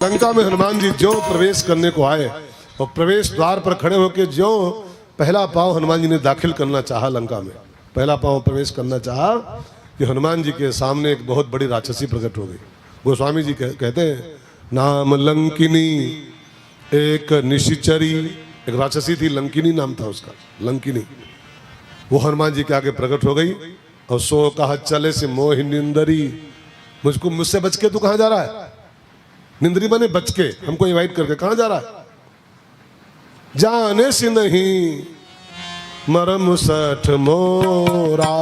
लंका में हनुमान जी ज्यों प्रवेश करने को आए और प्रवेश द्वार पर खड़े होकर ज्यों पहला पांव हनुमान जी ने दाखिल करना चाहा लंका में, पहला पांव प्रवेश करना चाहा कि हनुमान जी के सामने एक बहुत बड़ी राक्षसी प्रकट हो गई। गोस्वामी जी कहते हैं नाम लंकिनी एक निशिचरी, एक राक्षसी थी, लंकिनी नाम था उसका, लंकिनी। वो हनुमान जी के आगे प्रकट हो गई और सो कहा चले से मोहि निंदरी, मुझसे बच के तू कहाँ जा रहा है? निंदरी माने बच के, हमको इनवाइट करके कहाँ जा रहा है? जाने से नहीं मरम सठ मोरा,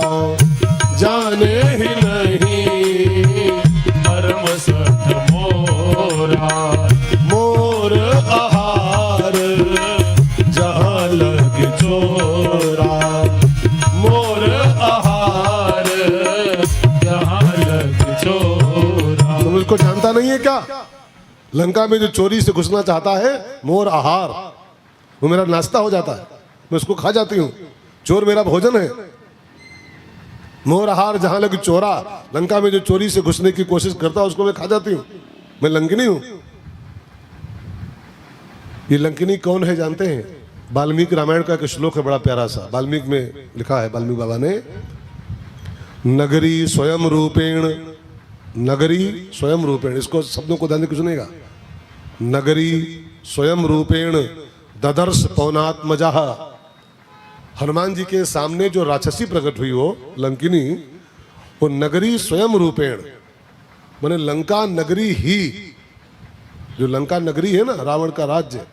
जाने ही नहीं परम सठ मोरा, मोर आहार जहाँ लग चोरा, मोर आहार जहाँ लग चोरा। तुम उसको जानता नहीं है क्या? लंका में जो चोरी से घुसना चाहता है, मोर आहार, वो मेरा नाश्ता हो जाता है, मैं उसको खा जाती हूँ, चोर मेरा भोजन है। मोर आहार जहां लग चोरा, लंका में जो चोरी से घुसने की कोशिश करता है उसको मैं खा जाती हूँ, मैं लंकिनी हूं। ये लंकिनी कौन है जानते हैं? वाल्मीकि रामायण का एक श्लोक है बड़ा प्यारा सा, वाल्मीकि में लिखा है, वाल्मीकि बाबा ने, नगरी स्वयं रूपेण, नगरी स्वयं रूपेण, इसको शब्दों को ध्यान से सुनेगा, नगरी स्वयं रूपेण ददर्श पौनात्मजा। हनुमान जी के सामने जो राक्षसी प्रकट हुई हो लंकिनी, वो नगरी स्वयं रूपेण माने लंका नगरी ही, जो लंका नगरी है ना, रावण का राज्य,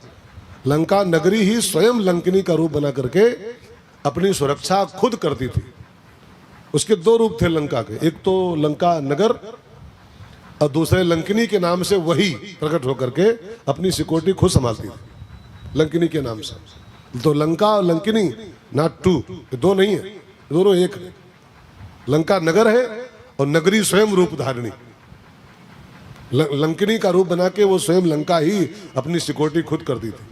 लंका नगरी ही स्वयं लंकिनी का रूप बना करके अपनी सुरक्षा खुद करती थी। उसके दो रूप थे लंका के, एक तो लंका नगर और दूसरे लंकिनी के नाम से वही प्रकट होकर के अपनी सिक्योरिटी खुद संभालती थी लंकिनी के नाम से। तो लंका और लंकिनी नॉट टू, दो नहीं है, दोनों एक है। लंका नगर है और नगरी स्वयं रूप धारणी, लंकिनी का रूप बना के वो स्वयं लंका ही अपनी सिक्योरिटी खुद करती थी।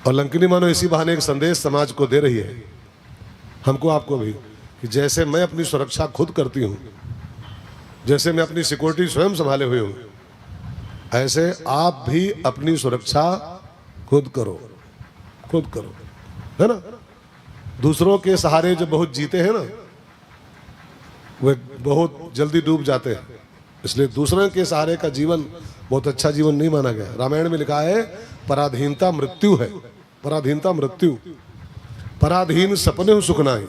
और लंकिनी मानो इसी बहाने एक संदेश समाज को दे रही है, हमको आपको भी, कि जैसे मैं अपनी सुरक्षा खुद करती हूँ, जैसे मैं अपनी सिक्योरिटी स्वयं संभाले हुए हूँ, ऐसे आप भी अपनी सुरक्षा खुद करो, खुद करो, है ना। दूसरों के सहारे जो बहुत जीते हैं ना, वे बहुत जल्दी डूब जाते हैं। इसलिए दूसरों के सहारे का जीवन बहुत अच्छा जीवन नहीं माना गया। रामायण में लिखा है पराधीनता मृत्यु है, पराधीनता मृत्यु, पराधीन सपने सुख नाही।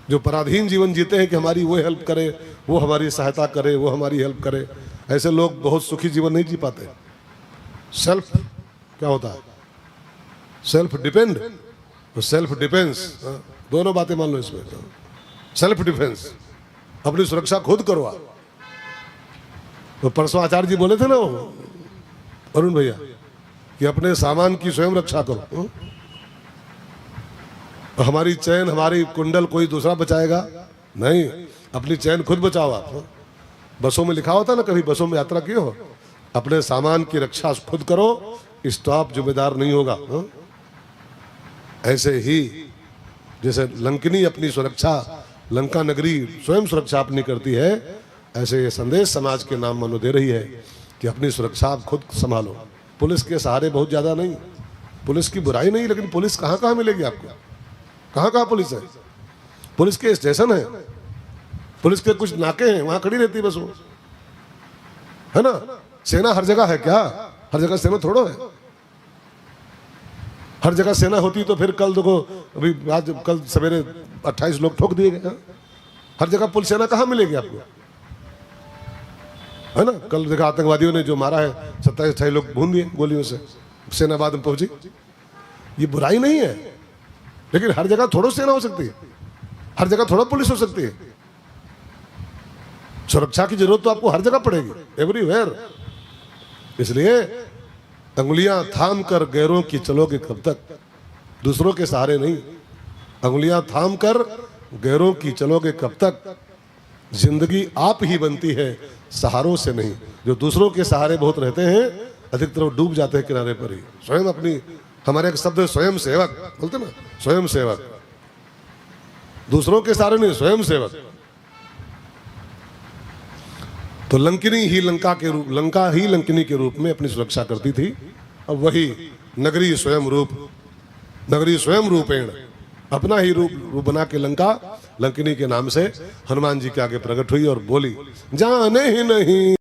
जो पराधीन जीवन जीते हैं कि हमारी वो हेल्प करे, वो हमारी सहायता करे, वो हमारी हेल्प करे, ऐसे लोग बहुत सुखी जीवन नहीं जी पाते। सेल्फ क्या होता है? सेल्फ डिपेंड और सेल्फ डिफेंस, दोनों बातें मान लो इसमें। सेल्फ डिफेंस, अपनी सुरक्षा खुद करो आप। तो परसों आचार्य जी बोले थे ना वो अरुण भैया, कि अपने सामान की स्वयं रक्षा करो। हमारी चैन, हमारी कुंडल कोई दूसरा बचाएगा नहीं, अपनी चैन खुद बचाओ आप। बसों में लिखा होता ना, कभी बसों में यात्रा की हो, अपने सामान की रक्षा खुद करो, स्टॉप जिम्मेदार नहीं होगा। ऐसे ही जैसे लंकिनी अपनी सुरक्षा, लंका नगरी स्वयं सुरक्षा अपनी करती है, ऐसे ये संदेश समाज के नाम मानो दे रही है कि अपनी सुरक्षा आप खुद संभालो। पुलिस के सहारे बहुत ज्यादा नहीं, पुलिस की बुराई नहीं, लेकिन पुलिस कहाँ कहाँ मिलेगी आपको? कहाँ कहाँ पुलिस है? पुलिस के स्टेशन है, पुलिस के कुछ नाके हैं, वहां खड़ी रहती बस वो, है ना। सेना हर जगह है क्या? हर जगह सेना थोड़ो है। हर जगह सेना होती तो फिर कल देखो, अभी आज कल सवेरे 28 लोग ठोक दिए गए। हर जगह पुलिस सेना कहाँ मिलेगी आपको, है ना। कल देखा आतंकवादियों ने जो मारा है, 27-28 लोग भून दिए गोलियों से, सेना बाद में पहुंची। ये बुराई नहीं है, लेकिन हर जगह थोड़ा सेना हो सकती है, हर जगह थोड़ा पुलिस हो सकती है। सुरक्षा की जरूरत तो आपको हर जगह पड़ेगी, एवरीवेयर। इसलिए अंगुलियां थाम कर गैरों की चलोगे कब तक? दूसरों के सहारे नहीं, अंगुलियां थाम कर गैरों की चलोगे कब तक? जिंदगी आप ही बनती है, सहारों से नहीं। जो दूसरों के सहारे बहुत रहते हैं, अधिकतर डूब जाते हैं किनारे पर ही। स्वयं अपनी, हमारे एक शब्द है स्वयं सेवक, बोलते ना, स्वयं सेवक, दूसरों के सहारे नहीं, स्वयं सेवक। तो लंकिनी ही लंका ही लंकिनी के रूप में अपनी सुरक्षा करती थी। अब वही नगरी स्वयं रूपेण अपना ही रूप बना के लंकिनी के नाम से हनुमान जी के आगे प्रकट हुई और बोली, जाने ही नहीं